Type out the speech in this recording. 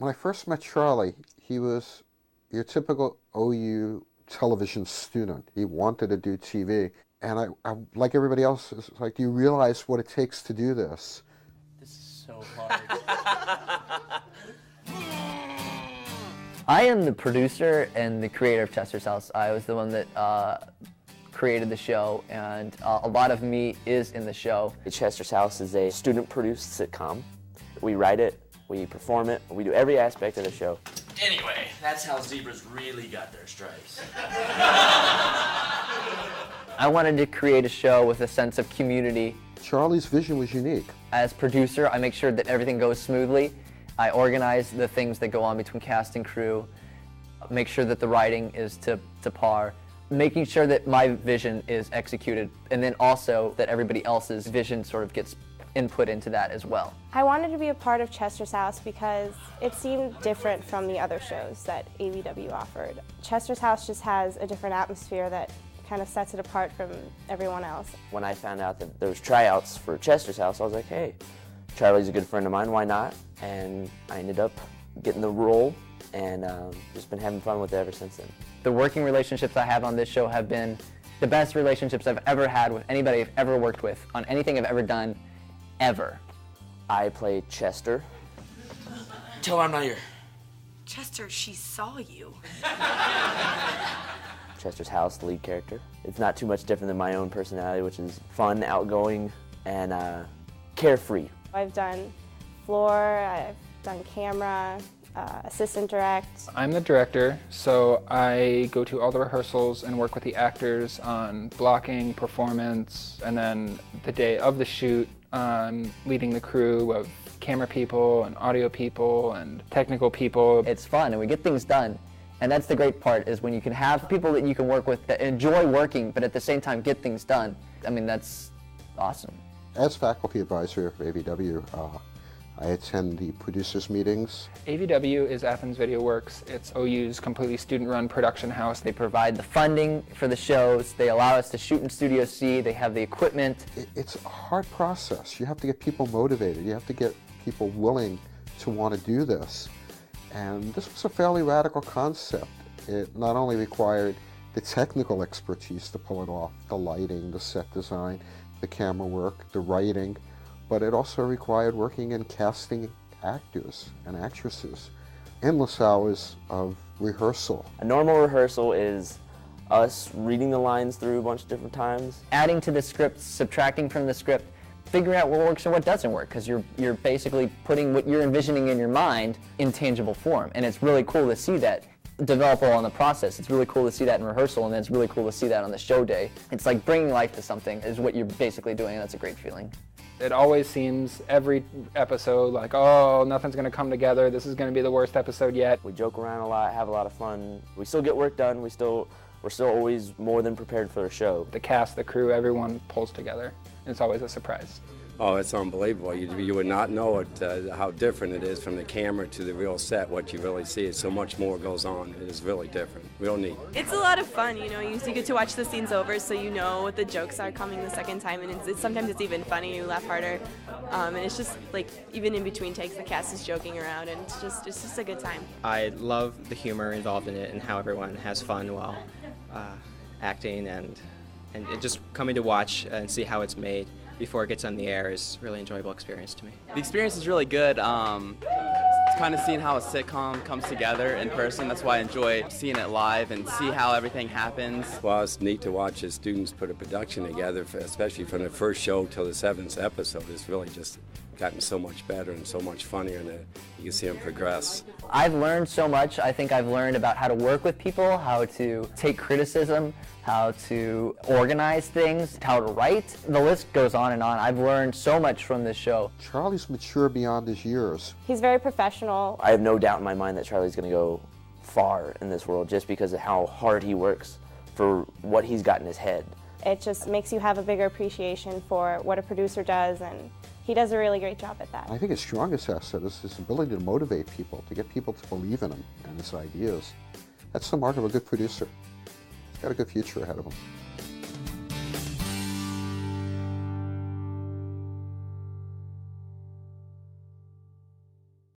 When I first met Charlie, he was your typical OU television student. He wanted to do TV. And I like everybody else, it's like, do you realize what it takes to do this? This is so hard. I am the producer and the creator of Chester's House. I was the one that created the show, and a lot of me is in the show. Chester's House is a student-produced sitcom. We write it, we perform it, we do every aspect of the show. Anyway, that's how zebras really got their stripes. I wanted to create a show with a sense of community. Charlie's vision was unique. As producer, I make sure that everything goes smoothly. I organize the things that go on between cast and crew, make sure that the writing is to par, making sure that my vision is executed, and then also that everybody else's vision sort of gets input into that as well. I wanted to be a part of Chester's House because it seemed different from the other shows that AVW offered. Chester's House just has a different atmosphere that kind of sets it apart from everyone else. When I found out that there was tryouts for Chester's House, I was like, hey, Charlie's a good friend of mine, why not? And I ended up getting the role and just been having fun with it ever since then. The working relationships I have on this show have been the best relationships I've ever had with anybody I've ever worked with on anything I've ever done, ever. I play Chester. Tell her I'm not here. Chester, she saw you. Chester's House, the lead character. It's not too much different than my own personality, which is fun, outgoing, and carefree. I've done floor, I've done camera, assistant direct. I'm the director, so I go to all the rehearsals and work with the actors on blocking, performance, and then the day of the shoot, leading the crew of camera people and audio people and technical people. It's fun and we get things done. And that's the great part, is when you can have people that you can work with that enjoy working, but at the same time get things done. I mean, that's awesome. As faculty advisor of AVW, I attend the producers' meetings. AVW is Athens Video Works. It's OU's completely student-run production house. They provide the funding for the shows. They allow us to shoot in Studio C. They have the equipment. It's a hard process. You have to get people motivated. You have to get people willing to want to do this. And this was a fairly radical concept. It not only required the technical expertise to pull it off, the lighting, the set design, the camera work, the writing, but it also required working in casting actors and actresses. Endless hours of rehearsal. A normal rehearsal is us reading the lines through a bunch of different times. Adding to the script, subtracting from the script, figuring out what works and what doesn't work, because you're basically putting what you're envisioning in your mind in tangible form. And it's really cool to see that develop all in the process. It's really cool to see that in rehearsal, and then it's really cool to see that on the show day. It's like bringing life to something is what you're basically doing, and that's a great feeling. It always seems every episode like, oh, nothing's going to come together. This is going to be the worst episode yet. We joke around a lot, have a lot of fun. We still get work done. We're still always more than prepared for the show. The cast, the crew, everyone pulls together. It's always a surprise. Oh, it's unbelievable. You would not know it, how different it is from the camera to the real set. What you really see is so much more goes on. It is really different, real neat. It's a lot of fun, you know. You get to watch the scenes over, so you know what the jokes are coming the second time, and sometimes it's even funny. You laugh harder, and it's just like even in between takes, the cast is joking around, and it's just a good time. I love the humor involved in it and how everyone has fun while acting, and just coming to watch and see how it's made before it gets on the air is a really enjoyable experience to me. The experience is really good. It's kind of seeing how a sitcom comes together in person. That's why I enjoy seeing it live and see how everything happens. Well, it's neat to watch the students put a production together, especially from the first show till the 7th episode. It's really just gotten so much better and so much funnier, and you can see them progress. I've learned so much. I think I've learned about how to work with people, how to take criticism, how to organize things, how to write. The list goes on and on. I've learned so much from this show. Charlie's mature beyond his years. He's very professional. I have no doubt in my mind that Charlie's going to go far in this world just because of how hard he works for what he's got in his head. It just makes you have a bigger appreciation for what a producer does, and he does a really great job at that. I think his strongest asset is his ability to motivate people, to get people to believe in him and his ideas. That's the mark of a good producer. He's got a good future ahead of him.